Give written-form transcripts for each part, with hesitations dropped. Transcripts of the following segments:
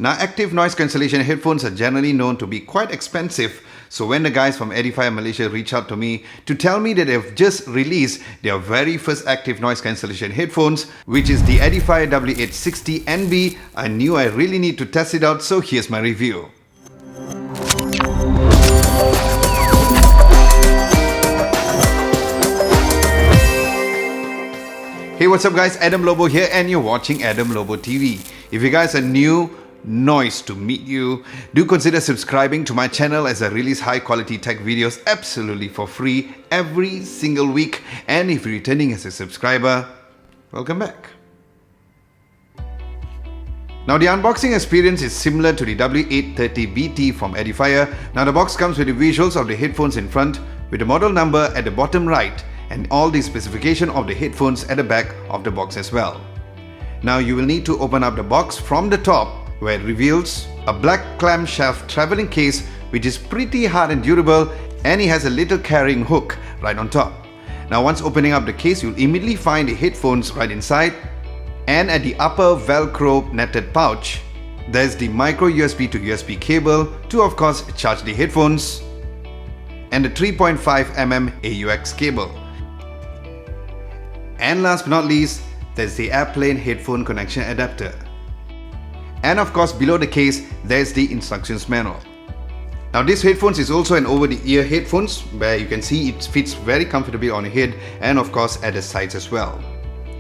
Now, active noise cancellation headphones are generally known to be quite expensive, so when the guys from Edifier Malaysia reached out to me to tell me that they've just released their very first active noise cancellation headphones, which is the Edifier W860NB, I knew I really need to test it out, so here's my review. Hey, what's up guys, Adam Lobo here and you're watching Adam Lobo TV. If you guys are new, nice to meet you. Do consider subscribing to my channel as I release high quality tech videos absolutely for free every single week. And if you're returning as a subscriber, welcome back. Now the unboxing experience is similar to the W830BT from Edifier. Now the box comes with the visuals of the headphones in front with the model number at the bottom right and all the specification of the headphones at the back of the box as well. Now you will need to open up the box from the top where it reveals a black clamshell traveling case which is pretty hard and durable, and it has a little carrying hook right on top. Now once opening up the case, you'll immediately find the headphones right inside, and at the upper velcro netted pouch there's the micro USB to USB cable to of course charge the headphones, and the 3.5mm AUX cable. And last but not least, there's the airplane headphone connection adapter. And of course below the case there's the instructions manual. Now this headphones is also an over-the-ear headphones where you can see it fits very comfortably on your head and of course at the sides as well.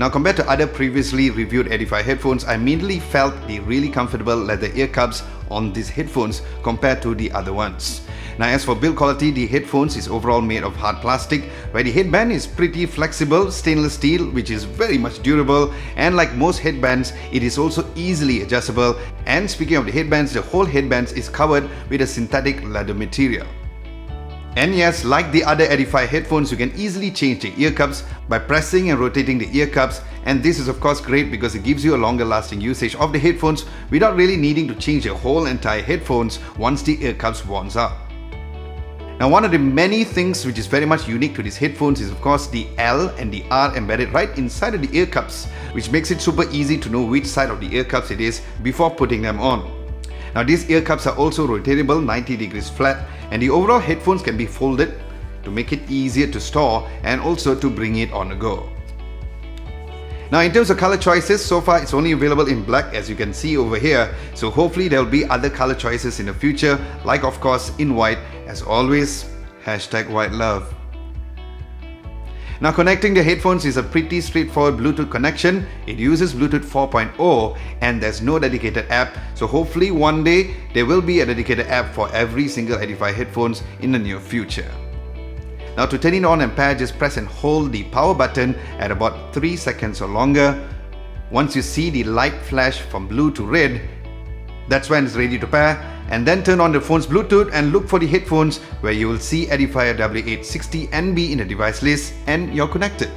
Now compared to other previously reviewed Edifier headphones, I immediately felt the really comfortable leather ear cups on these headphones compared to the other ones. Now as for build quality, the headphones is overall made of hard plastic, where the headband is pretty flexible stainless steel which is very much durable, and like most headbands it is also easily adjustable. And speaking of the headbands, the whole headbands is covered with a synthetic leather material. And yes, like the other Edifier headphones, you can easily change the ear cups by pressing and rotating the ear cups, and this is of course great because it gives you a longer lasting usage of the headphones without really needing to change the whole entire headphones once the ear cups warms up. Now one of the many things which is very much unique to these headphones is of course the L and the R embedded right inside of the ear cups, which makes it super easy to know which side of the ear cups it is before putting them on. Now these ear cups are also rotatable 90 degrees flat, and the overall headphones can be folded to make it easier to store and also to bring it on the go. Now in terms of color choices, so far it's only available in black as you can see over here, so hopefully there will be other color choices in the future, like of course in white. As always, #whitelove. Now connecting the headphones is a pretty straightforward Bluetooth connection. It uses Bluetooth 4.0 and there's no dedicated app, so hopefully one day there will be a dedicated app for every single Edifier headphones in the near future. Now to turn it on and pair, just press and hold the power button at about 3 seconds or longer. Once you see the light flash from blue to red, that's when it's ready to pair, and then turn on the phone's Bluetooth and look for the headphones where you will see Edifier W860NB in the device list and you're connected.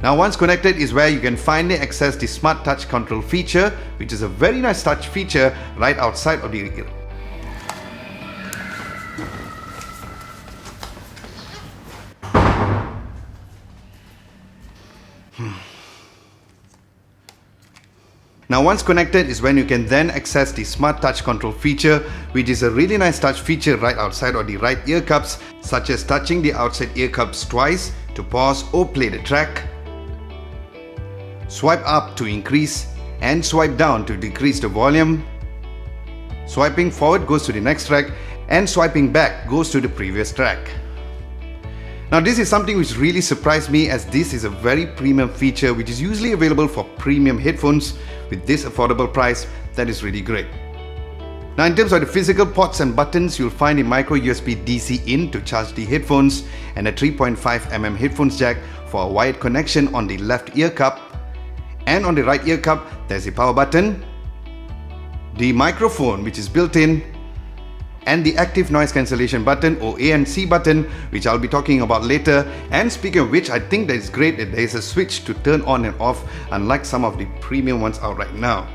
Now once connected is where you can finally access the Smart Touch Control feature, which is a very nice touch feature right outside of the ear. Now once connected is when you can then access the Smart Touch Control feature, which is a really nice touch feature right outside of the right ear cups, such as touching the outside ear cups twice to pause or play the track, swipe up to increase and swipe down to decrease the volume, swiping forward goes to the next track, and swiping back goes to the previous track. Now this is something which really surprised me, as this is a very premium feature which is usually available for premium headphones. With this affordable price, that is really great. Now in terms of the physical ports and buttons, you'll find a micro USB DC in to charge the headphones and a 3.5mm headphones jack for a wired connection on the left ear cup, and on the right ear cup there's a power button, the microphone which is built in, and the active noise cancellation button or ANC button, which I'll be talking about later. And speaking of which, I think that it's great that there is a switch to turn on and off, unlike some of the premium ones out right now.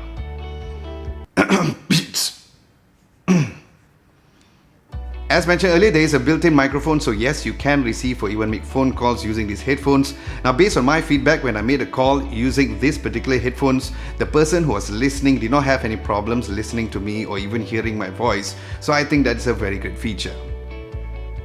As mentioned earlier, there is a built-in microphone, so yes, you can receive or even make phone calls using these headphones. Now, based on my feedback, when I made a call using these particular headphones, the person who was listening did not have any problems listening to me or even hearing my voice, so I think that's a very good feature.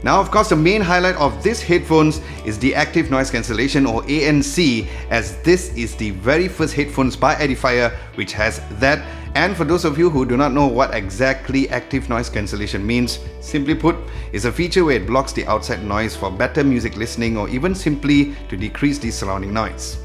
Now, of course, the main highlight of these headphones is the active noise cancellation, or ANC, as this is the very first headphones by Edifier which has that. And for those of you who do not know what exactly active noise cancellation means, simply put, is a feature where it blocks the outside noise for better music listening or even simply to decrease the surrounding noise.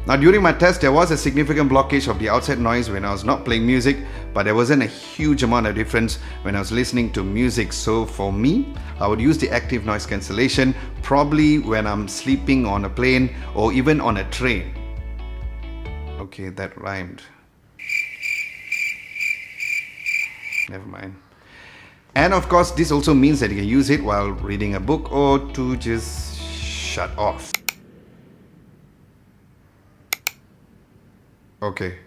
Now, during my test, there was a significant blockage of the outside noise when I was not playing music, but there wasn't a huge amount of difference when I was listening to music. So for me, I would use the active noise cancellation probably when I'm sleeping on a plane or even on a train. Okay, that rhymed. Never mind. And of course, this also means that you can use it while reading a book or to just shut off. Okay.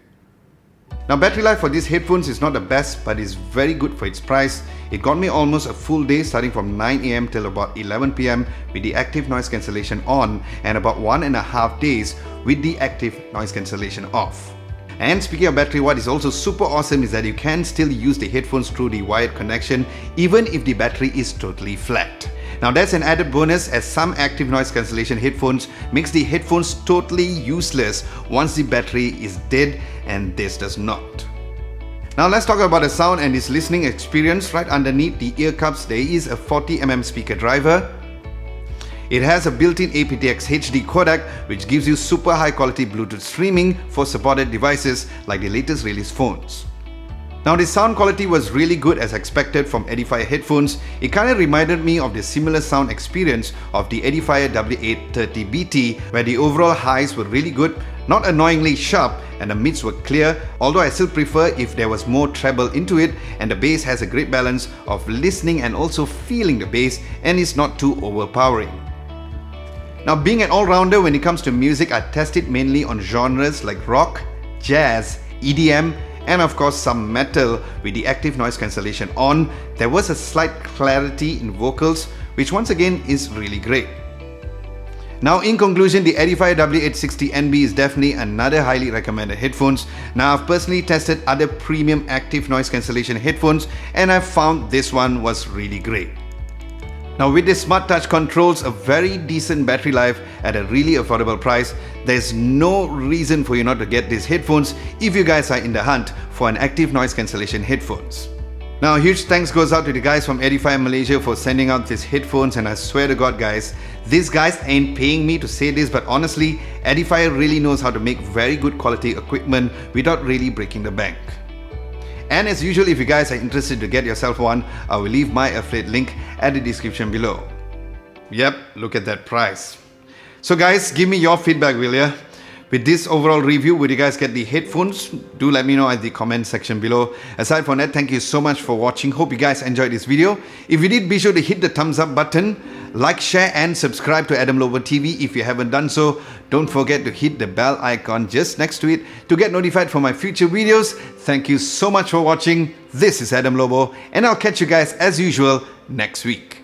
Now, battery life for these headphones is not the best, but is very good for its price. It got me almost a full day starting from 9 AM till about 11 PM with the active noise cancellation on, and about 1.5 days with the active noise cancellation off. And speaking of battery, what is also super awesome is that you can still use the headphones through the wired connection even if the battery is totally flat. Now, that's an added bonus, as some active noise cancellation headphones makes the headphones totally useless once the battery is dead, and this does not. Now, let's talk about the sound and its listening experience. Right underneath the ear cups, there is a 40mm speaker driver. It has a built-in aptX HD codec, which gives you super high quality Bluetooth streaming for supported devices like the latest release phones. Now, the sound quality was really good as expected from Edifier headphones. It kind of reminded me of the similar sound experience of the Edifier W860NB, where the overall highs were really good, not annoyingly sharp, and the mids were clear, although I still prefer if there was more treble into it, and the bass has a great balance of listening and also feeling the bass, and is not too overpowering. Now, being an all-rounder when it comes to music, I tested mainly on genres like rock, jazz, EDM, and of course some metal. With the active noise cancellation on, there was a slight clarity in vocals, which once again is really great. Now, in conclusion, the Edifier W860NB is definitely another highly recommended headphones. Now, I've personally tested other premium active noise cancellation headphones, and I've found this one was really great. Now, with the smart touch controls, a very decent battery life at a really affordable price, there's no reason for you not to get these headphones if you guys are in the hunt for an active noise cancellation headphones. Now, huge thanks goes out to the guys from Edifier Malaysia for sending out these headphones, and I swear to God guys, these guys ain't paying me to say this, but honestly, Edifier really knows how to make very good quality equipment without really breaking the bank. And as usual, if you guys are interested to get yourself one, I will leave my affiliate link at the description below. Yep, look at that price. So guys, give me your feedback, will ya? With this overall review, would you guys get the headphones? Do let me know at the comment section below. Aside from that, thank you so much for watching. Hope you guys enjoyed this video. If you did, be sure to hit the thumbs up button, like, share and subscribe to adamlobotv if you haven't done so. Don't forget to hit the bell icon just next to it to get notified for my future videos. Thank you so much for watching. This is Adam Lobo, and I'll catch you guys as usual next week.